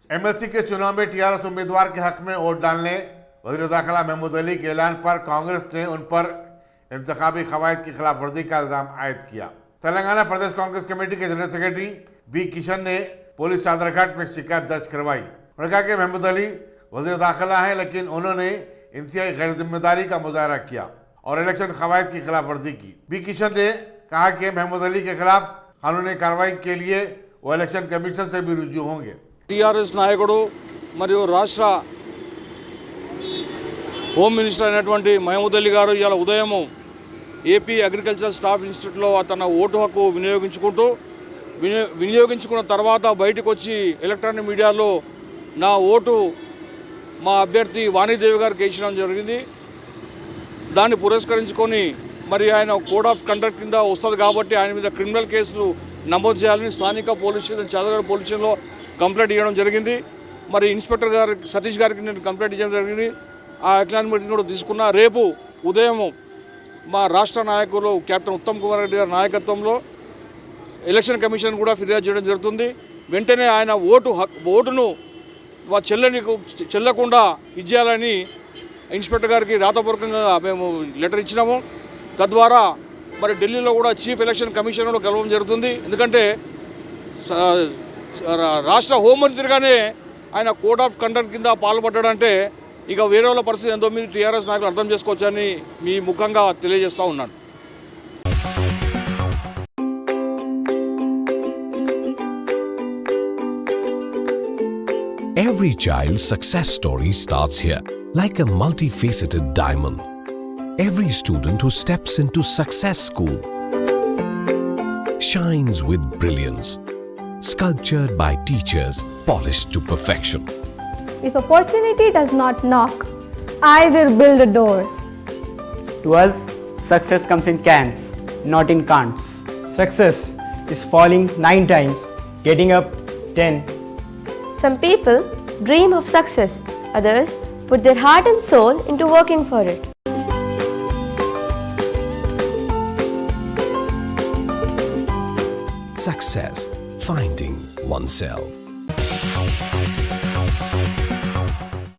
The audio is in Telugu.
एमएलसी के चुनाव में टीआरएस उम्मीदवार के हक में वोट डालने वज़ीर दाखिला महमूद अली के ऐलान पर कांग्रेस ने उन पर इंतखाबी कवायद की खिलाफ वर्जी का इल्जाम आयद किया। तेलंगाना प्रदेश कांग्रेस कमेटी के जनरल सेक्रेटरी बी किशन ने पुलिस चादरघाट में शिकायत दर्ज करवाई। उन्होंने कहा कि महमूद अली वज़ीर दाखिला है, लेकिन उन्होंने इंतहाई गैर जिम्मेदारी का मुजाहरा किया और इलेक्शन कवायद की खिलाफ वर्जी की। बी किशन ने कहा कि महमूद अली के खिलाफ कानूनी कार्रवाई के लिए वो इलेक्शन कमीशन से भी रुजू होंगे। टीआरएस नायकुడు మరియు రాష్ట్ర హోమ్ మినిస్టర్ అయినటువంటి మహమూద్ అలీ గారు ఇవాళ ఉదయం ఏపీ అగ్రికల్చర్ స్టాఫ్ ఇన్స్టిట్యూట్లో తన ఓటు హక్కు వినియోగించుకున్న తర్వాత బయటకు వచ్చి ఎలక్ట్రానిక్ మీడియాలో నా ఓటు మా అభ్యర్థి వాణిదేవి గారికి వేయడం జరిగింది। దాన్ని పురస్కరించుకొని మరి ఆయన కోడ్ ఆఫ్ కండక్ట్ కింద వస్తుంది కాబట్టి ఆయన మీద క్రిమినల్ కేసులు నమోదు చేయాలని స్థానిక పోలీస్ స్టేషన్ చాదగడ పోలీస్ స్టేషన్లో కంప్లైంట్ ఇవ్వడం జరిగింది। మరి ఇన్స్పెక్టర్ గారు సతీష్ గారికి నేను కంప్లైంట్ ఇవ్వడం జరిగింది। ఆ అక్నాలజ్మెంట్ కూడా తీసుకున్నా। రేపు ఉదయం మా రాష్ట్ర నాయకులు కెప్టెన్ ఉత్తమ్ కుమార్ రెడ్డి గారి నాయకత్వంలో ఎలక్షన్ కమిషన్ కూడా ఫిర్యాదు చేయడం జరుగుతుంది। వెంటనే ఆయన ఓటును చెల్లకుండా ఇచ్చేయాలని ఇన్స్పెక్టర్ గారికి రాతపూర్వకంగా మేము లెటర్ ఇచ్చినాము। తద్వారా మరి ఢిల్లీలో కూడా చీఫ్ ఎలక్షన్ కమిషన్ కూడా కలవడం జరుగుతుంది। ఎందుకంటే రాష్ట్ర హోంమంత్రిగానే ఆయన కోడ్ ఆఫ్ కండక్ట్ కింద పాల్పడ్డాడంటే ఇక వేరే వాళ్ళ పరిస్థితి ఎంతో మీరు టీఆర్ఎస్ నాయకులు అర్థం చేసుకోవచ్చని మీ ముఖంగా తెలియజేస్తూ ఉన్నాను। Every child's success story starts here, like a multifaceted diamond. Every student who steps into Success School shines with brilliance, sculptured by teachers polished to perfection. If opportunity does not knock, I will build a door. To us, success comes in cans, not in can'ts. Success is falling 9 times, getting up 10. Some people dream of success, others put their heart and soul into working for it. Success, finding oneself.